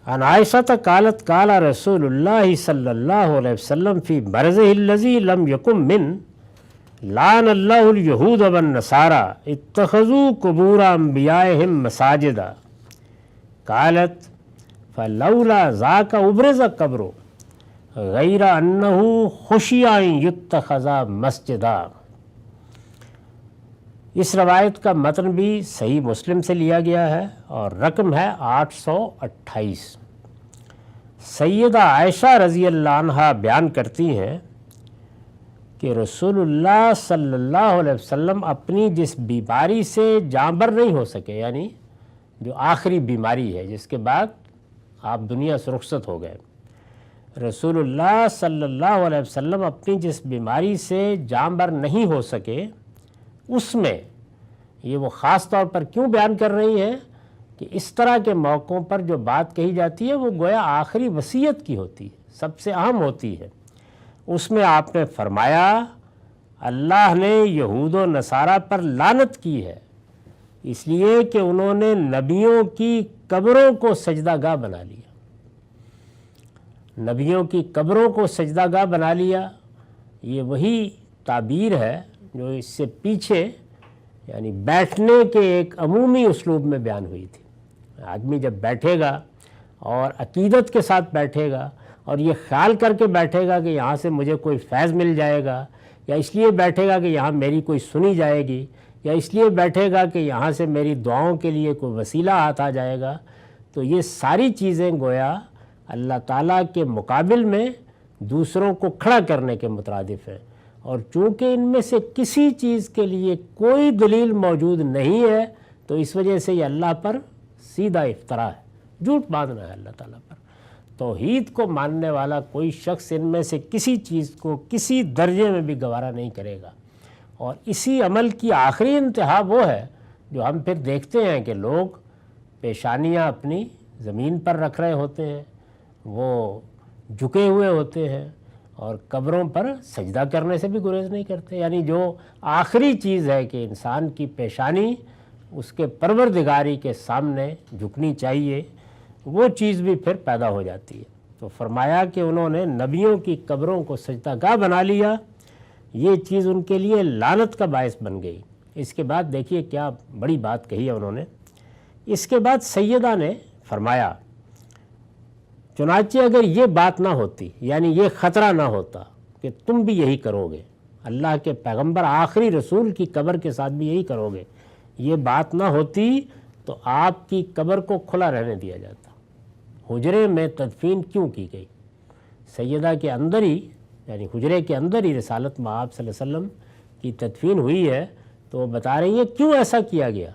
عن عائشہ قالت قال رسول اللہ صلی اللہ علیہ وسلم فی مرضہ الذی لم یکن من لعن اللہ الیہود والنصارى اتخذوا قبور انبیائہم مساجدا قالت فلولا ذاک ابرز قبر غیر انہ خشی ان یتخذ مسجدا۔ اس روایت کا متن بھی صحیح مسلم سے لیا گیا ہے اور رقم ہے 828۔ سیدہ عائشہ رضی اللہ عنہا بیان کرتی ہیں کہ رسول اللہ صلی اللہ علیہ وسلم اپنی جس بیماری سے جانبر نہیں ہو سکے، یعنی جو آخری بیماری ہے جس کے بعد آپ دنیا سے رخصت ہو گئے، رسول اللہ صلی اللہ علیہ وسلم اپنی جس بیماری سے جانبر نہیں ہو سکے، اس میں یہ وہ خاص طور پر کیوں بیان کر رہی ہیں کہ اس طرح کے موقعوں پر جو بات کہی جاتی ہے وہ گویا آخری وصیت کی ہوتی ہے، سب سے اہم ہوتی ہے۔ اس میں آپ نے فرمایا اللہ نے یہود و نصارہ پر لعنت کی ہے اس لیے کہ انہوں نے نبیوں کی قبروں کو سجدہ گاہ بنا لیا، نبیوں کی قبروں کو سجدہ گاہ بنا لیا۔ یہ وہی تعبیر ہے جو اس سے پیچھے یعنی بیٹھنے کے ایک عمومی اسلوب میں بیان ہوئی تھی۔ آدمی جب بیٹھے گا اور عقیدت کے ساتھ بیٹھے گا اور یہ خیال کر کے بیٹھے گا کہ یہاں سے مجھے کوئی فیض مل جائے گا، یا اس لیے بیٹھے گا کہ یہاں میری کوئی سنی جائے گی، یا اس لیے بیٹھے گا کہ یہاں سے میری دعاؤں کے لیے کوئی وسیلہ ہاتھ آ جائے گا، تو یہ ساری چیزیں گویا اللہ تعالیٰ کے مقابل میں دوسروں کو کھڑا کرنے کے مترادف ہیں، اور چونکہ ان میں سے کسی چیز کے لیے کوئی دلیل موجود نہیں ہے تو اس وجہ سے یہ اللہ پر سیدھا افطرا ہے، جھوٹ باندھنا ہے اللہ تعالیٰ پر۔ توحید کو ماننے والا کوئی شخص ان میں سے کسی چیز کو کسی درجے میں بھی گوارا نہیں کرے گا، اور اسی عمل کی آخری انتہا وہ ہے جو ہم پھر دیکھتے ہیں کہ لوگ پیشانیاں اپنی زمین پر رکھ رہے ہوتے ہیں، وہ جھکے ہوئے ہوتے ہیں اور قبروں پر سجدہ کرنے سے بھی گریز نہیں کرتے، یعنی جو آخری چیز ہے کہ انسان کی پیشانی اس کے پروردگاری کے سامنے جھکنی چاہیے، وہ چیز بھی پھر پیدا ہو جاتی ہے۔ تو فرمایا کہ انہوں نے نبیوں کی قبروں کو سجدہ گاہ بنا لیا، یہ چیز ان کے لیے لعنت کا باعث بن گئی۔ اس کے بعد دیکھیے کیا بڑی بات کہی ہے انہوں نے۔ اس کے بعد سیدہ نے فرمایا چنانچہ اگر یہ بات نہ ہوتی، یعنی یہ خطرہ نہ ہوتا کہ تم بھی یہی کرو گے، اللہ کے پیغمبر آخری رسول کی قبر کے ساتھ بھی یہی کرو گے، یہ بات نہ ہوتی تو آپ کی قبر کو کھلا رہنے دیا جاتا۔ حجرے میں تدفین کیوں کی گئی؟ سیدہ کے اندر ہی یعنی حجرے کے اندر ہی رسالت مآب صلی اللہ علیہ وسلم کی تدفین ہوئی ہے، تو وہ بتا رہی ہیں کیوں ایسا کیا گیا۔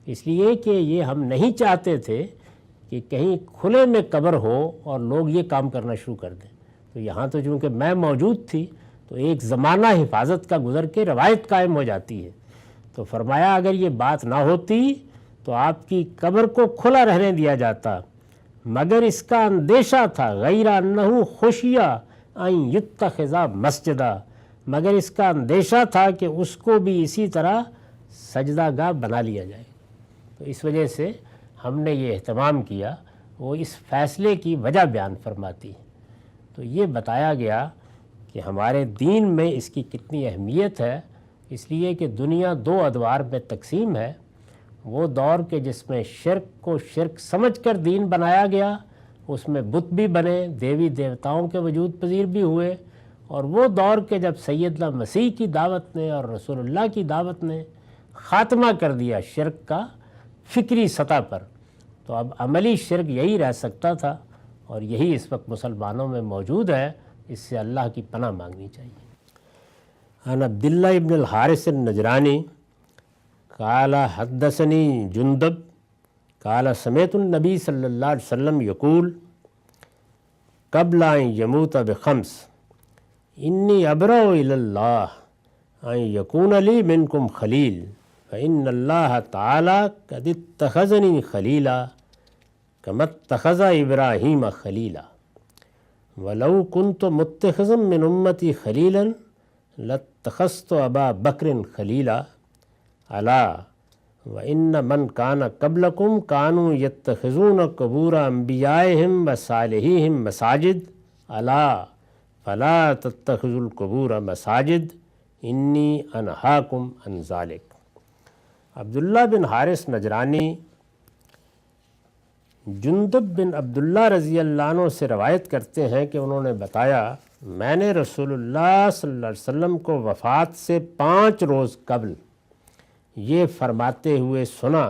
اس لیے کہ یہ ہم نہیں چاہتے تھے کہ کہیں کھلے میں قبر ہو اور لوگ یہ کام کرنا شروع کر دیں، تو یہاں تو چونکہ میں موجود تھی تو ایک زمانہ حفاظت کا گزر کے روایت قائم ہو جاتی ہے۔ تو فرمایا اگر یہ بات نہ ہوتی تو آپ کی قبر کو کھلا رہنے دیا جاتا، مگر اس کا اندیشہ تھا غیر انہ خشیہ ان یتخذ مسجدا، مگر اس کا اندیشہ تھا کہ اس کو بھی اسی طرح سجدہ گاہ بنا لیا جائے، تو اس وجہ سے ہم نے یہ اہتمام کیا۔ وہ اس فیصلے کی وجہ بیان فرماتی ہے۔ تو یہ بتایا گیا کہ ہمارے دین میں اس کی کتنی اہمیت ہے، اس لیے کہ دنیا دو ادوار میں تقسیم ہے۔ وہ دور کے جس میں شرک کو شرک سمجھ کر دین بنایا گیا، اس میں بت بھی بنے، دیوی دیوتاؤں کے وجود پذیر بھی ہوئے، اور وہ دور کے جب سیدنا مسیح کی دعوت نے اور رسول اللہ کی دعوت نے خاتمہ کر دیا شرک کا فکری سطح پر، تو اب عملی شرک یہی رہ سکتا تھا، اور یہی اس وقت مسلمانوں میں موجود ہے۔ اس سے اللہ کی پناہ مانگنی چاہیے۔ عن عبداللہ ابن الحارث النجرانی قال حدثنی جندب قال سمعت النبی صلی اللہ علیہ وسلم یقول قبل ان یموت بخمس انی ابرأ الی اللہ ان یکون لی منکم خلیل فإن اللہ تعالی قد اتخذنی خلیلا کما اتخذ ابراہیم خلیلا ولو کنت متخذا من امتی خلیلا لاتخذت ابا بکر خلیلا الا وَإِنَّ مَنْ كَانَ قَبْلَكُمْ كَانُوا يَتَّخِذُونَ قُبُورَ أَنْبِيَائِهِمْ وَصَالِحِيهِمْ مَسَاجِدَ أَلَا فَلَا تَتَّخِذُوا الْقُبُورَ مَسَاجِدَ إِنِّي أَنْهَاكُمْ عَنْ ذَلِكَ۔ عبداللہ بن حارث نجرانی جندب بن عبداللہ رضی اللہ عنہ سے روایت کرتے ہیں کہ انہوں نے بتایا، میں نے رسول اللہ صلی اللہ علیہ وسلم کو وفات سے 5 روز قبل یہ فرماتے ہوئے سنا۔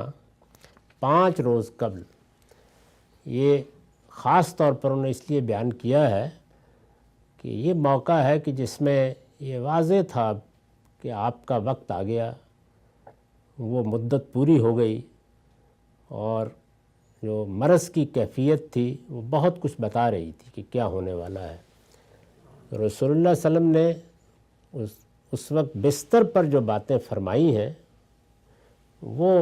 5 روز قبل، یہ خاص طور پر انہوں نے اس لیے بیان کیا ہے کہ یہ موقع ہے کہ جس میں یہ واضح تھا کہ آپ کا وقت آ گیا، وہ مدت پوری ہو گئی، اور جو مرض کی کیفیت تھی وہ بہت کچھ بتا رہی تھی کہ کیا ہونے والا ہے۔ رسول اللہ صلی اللہ علیہ وسلم نے اس وقت بستر پر جو باتیں فرمائی ہیں وہ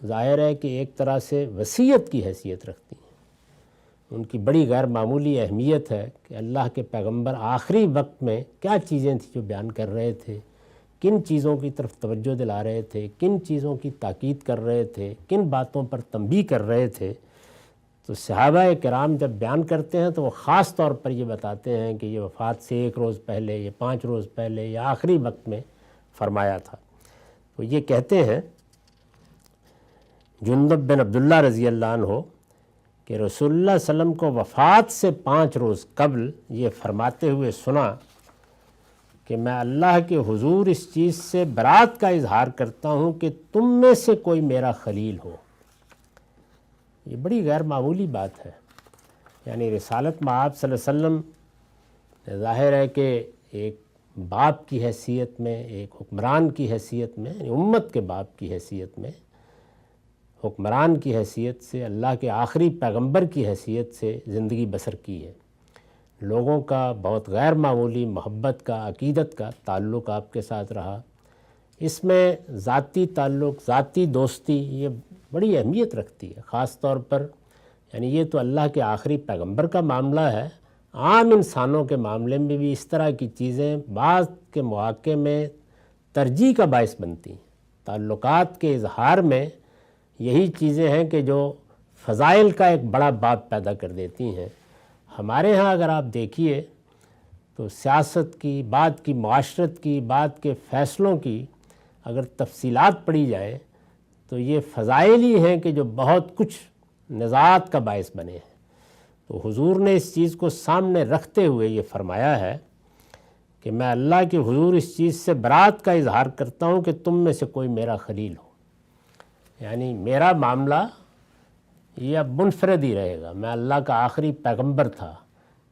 ظاہر ہے کہ ایک طرح سے وصیت کی حیثیت رکھتی ہیں۔ ان کی بڑی غیر معمولی اہمیت ہے کہ اللہ کے پیغمبر آخری وقت میں کیا چیزیں تھیں جو بیان کر رہے تھے، کن چیزوں کی طرف توجہ دلا رہے تھے، کن چیزوں کی تاکید کر رہے تھے، کن باتوں پر تنبیہ کر رہے تھے۔ تو صحابہ کرام جب بیان کرتے ہیں تو وہ خاص طور پر یہ بتاتے ہیں کہ یہ وفات سے 1 روز پہلے، یہ 5 روز پہلے، یا آخری وقت میں فرمایا تھا۔ تو یہ کہتے ہیں جندب بن عبداللہ رضی اللہ عنہ کہ رسول اللہ صلی اللہ علیہ وسلم کو وفات سے 5 روز قبل یہ فرماتے ہوئے سنا کہ میں اللہ کے حضور اس چیز سے برات کا اظہار کرتا ہوں کہ تم میں سے کوئی میرا خلیل ہو۔ یہ بڑی غیر معمولی بات ہے، یعنی رسالت مآب صلی اللہ علیہ وسلم ظاہر ہے کہ ایک باپ کی حیثیت میں، ایک حکمران کی حیثیت میں، یعنی امت کے باپ کی حیثیت میں، حکمران کی حیثیت سے، اللہ کے آخری پیغمبر کی حیثیت سے زندگی بسر کی ہے۔ لوگوں کا بہت غیر معمولی محبت کا، عقیدت کا تعلق آپ کے ساتھ رہا۔ اس میں ذاتی تعلق، ذاتی دوستی یہ بڑی اہمیت رکھتی ہے، خاص طور پر یعنی یہ تو اللہ کے آخری پیغمبر کا معاملہ ہے، عام انسانوں کے معاملے میں بھی اس طرح کی چیزیں بعض کے مواقع میں ترجیح کا باعث بنتی ہیں۔ تعلقات کے اظہار میں یہی چیزیں ہیں کہ جو فضائل کا ایک بڑا باب پیدا کر دیتی ہیں۔ ہمارے ہاں اگر آپ دیکھیے تو سیاست کی، بات کی معاشرت کی، بات کے فیصلوں کی اگر تفصیلات پڑھی جائیں تو یہ فضائل ہی ہیں کہ جو بہت کچھ نزاعت کا باعث بنے ہیں۔ تو حضور نے اس چیز کو سامنے رکھتے ہوئے یہ فرمایا ہے کہ میں اللہ کے حضور اس چیز سے برات کا اظہار کرتا ہوں کہ تم میں سے کوئی میرا خلیل ہو، یعنی میرا معاملہ یہ اب منفرد ہی رہے گا۔ میں اللہ کا آخری پیغمبر تھا،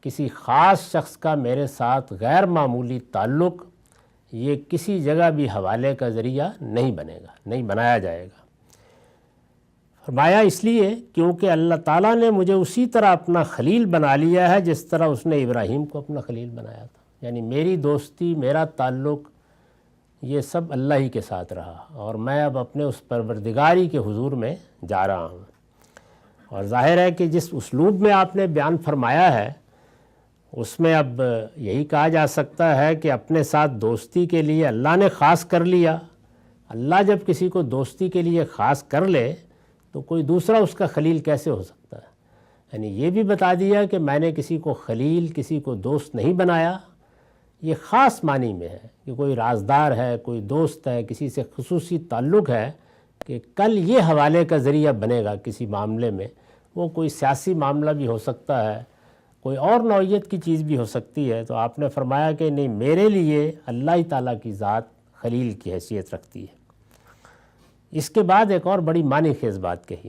کسی خاص شخص کا میرے ساتھ غیر معمولی تعلق یہ کسی جگہ بھی حوالے کا ذریعہ نہیں بنے گا، نہیں بنایا جائے گا۔ فرمایا اس لیے کیونکہ اللہ تعالیٰ نے مجھے اسی طرح اپنا خلیل بنا لیا ہے جس طرح اس نے ابراہیم کو اپنا خلیل بنایا تھا، یعنی میری دوستی، میرا تعلق یہ سب اللہ ہی کے ساتھ رہا، اور میں اب اپنے اس پروردگاری کے حضور میں جا رہا ہوں۔ اور ظاہر ہے کہ جس اسلوب میں آپ نے بیان فرمایا ہے اس میں اب یہی کہا جا سکتا ہے کہ اپنے ساتھ دوستی کے لیے اللہ نے خاص کر لیا۔ اللہ جب کسی کو دوستی کے لیے خاص کر لے تو کوئی دوسرا اس کا خلیل کیسے ہو سکتا ہے؟ یعنی یہ بھی بتا دیا کہ میں نے کسی کو خلیل، کسی کو دوست نہیں بنایا۔ یہ خاص معنی میں ہے کہ کوئی رازدار ہے، کوئی دوست ہے، کسی سے خصوصی تعلق ہے کہ کل یہ حوالے کا ذریعہ بنے گا کسی معاملے میں۔ وہ کوئی سیاسی معاملہ بھی ہو سکتا ہے، کوئی اور نوعیت کی چیز بھی ہو سکتی ہے۔ تو آپ نے فرمایا کہ نہیں، میرے لیے اللہ تعالیٰ کی ذات خلیل کی حیثیت رکھتی ہے۔ اس کے بعد ایک اور بڑی معنی خیز بات کہی،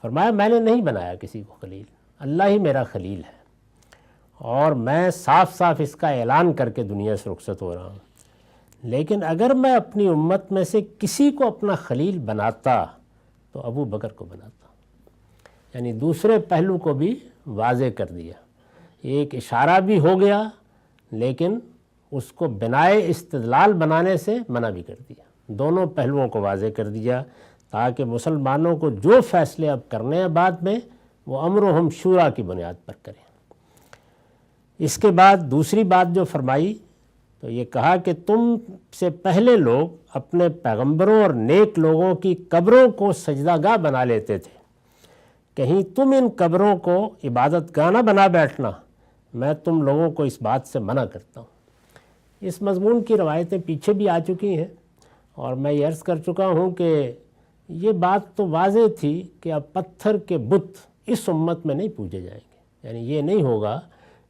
فرمایا میں نے نہیں بنایا کسی کو خلیل، اللہ ہی میرا خلیل ہے، اور میں صاف صاف اس کا اعلان کر کے دنیا سے رخصت ہو رہا ہوں۔ لیکن اگر میں اپنی امت میں سے کسی کو اپنا خلیل بناتا تو ابو بکر کو بناتا، یعنی دوسرے پہلو کو بھی واضح کر دیا۔ ایک اشارہ بھی ہو گیا لیکن اس کو بنائے استدلال بنانے سے منع بھی کر دیا، دونوں پہلوؤں کو واضح کر دیا تاکہ مسلمانوں کو جو فیصلے اب کرنے ہیں بعد میں وہ امرہم شورا کی بنیاد پر کریں۔ اس کے بعد دوسری بات جو فرمائی تو یہ کہا کہ تم سے پہلے لوگ اپنے پیغمبروں اور نیک لوگوں کی قبروں کو سجدہ گاہ بنا لیتے تھے، کہیں تم ان قبروں کو عبادت گاہ نہ بنا بیٹھنا، میں تم لوگوں کو اس بات سے منع کرتا ہوں۔ اس مضمون کی روایتیں پیچھے بھی آ چکی ہیں، اور میں یہ عرض کر چکا ہوں کہ یہ بات تو واضح تھی کہ اب پتھر کے بت اس امت میں نہیں پوجے جائیں گے، یعنی یہ نہیں ہوگا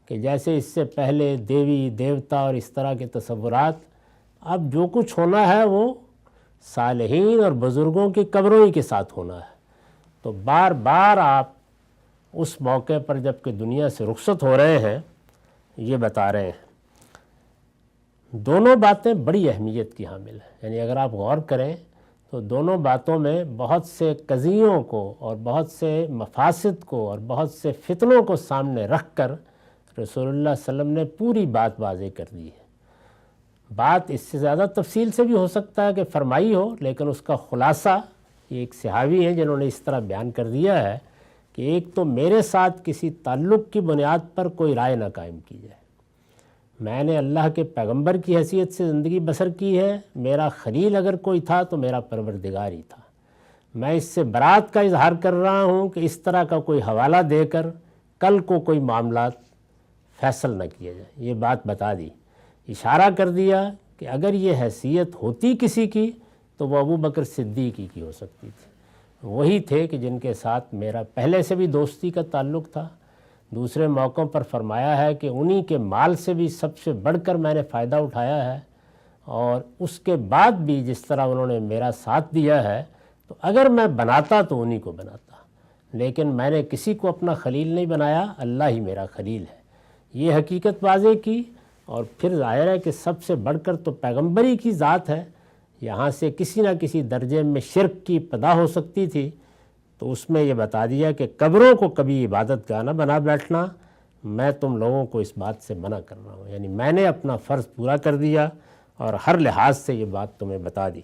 کہ جیسے اس سے پہلے دیوی دیوتا اور اس طرح کے تصورات، اب جو کچھ ہونا ہے وہ صالحین اور بزرگوں کی قبروں ہی کے ساتھ ہونا ہے۔ تو بار بار آپ اس موقع پر جب کہ دنیا سے رخصت ہو رہے ہیں یہ بتا رہے ہیں۔ دونوں باتیں بڑی اہمیت کی حامل ہیں، یعنی اگر آپ غور کریں تو دونوں باتوں میں بہت سے قضیوں کو اور بہت سے مفاسد کو اور بہت سے فتنوں کو سامنے رکھ کر رسول اللہ صلی اللہ علیہ وسلم نے پوری بات واضح کر دی ہے۔ بات اس سے زیادہ تفصیل سے بھی ہو سکتا ہے کہ فرمائی ہو، لیکن اس کا خلاصہ یہ ایک صحابی ہیں جنہوں نے اس طرح بیان کر دیا ہے کہ ایک تو میرے ساتھ کسی تعلق کی بنیاد پر کوئی رائے نہ قائم کی جائے، میں نے اللہ کے پیغمبر کی حیثیت سے زندگی بسر کی ہے، میرا خلیل اگر کوئی تھا تو میرا پروردگار ہی تھا، میں اس سے برات کا اظہار کر رہا ہوں کہ اس طرح کا کوئی حوالہ دے کر کل کو کوئی معاملات فیصل نہ کیا جائے۔ یہ بات بتا دی، اشارہ کر دیا کہ اگر یہ حیثیت ہوتی کسی کی تو وہ ابو بکر صدیقی کی ہو سکتی تھی، وہی تھے کہ جن کے ساتھ میرا پہلے سے بھی دوستی کا تعلق تھا۔ دوسرے موقعوں پر فرمایا ہے کہ انہی کے مال سے بھی سب سے بڑھ کر میں نے فائدہ اٹھایا ہے، اور اس کے بعد بھی جس طرح انہوں نے میرا ساتھ دیا ہے تو اگر میں بناتا تو انہی کو بناتا، لیکن میں نے کسی کو اپنا خلیل نہیں بنایا، اللہ ہی میرا خلیل ہے۔ یہ حقیقت واضح کی، اور پھر ظاہر ہے کہ سب سے بڑھ کر تو پیغمبری کی ذات ہے، یہاں سے کسی نہ کسی درجے میں شرک کی ابتدا ہو سکتی تھی، تو اس میں یہ بتا دیا کہ قبروں کو کبھی عبادت گاہ نہ بنا بیٹھنا، میں تم لوگوں کو اس بات سے منع کر رہا ہوں، یعنی میں نے اپنا فرض پورا کر دیا اور ہر لحاظ سے یہ بات تمہیں بتا دی۔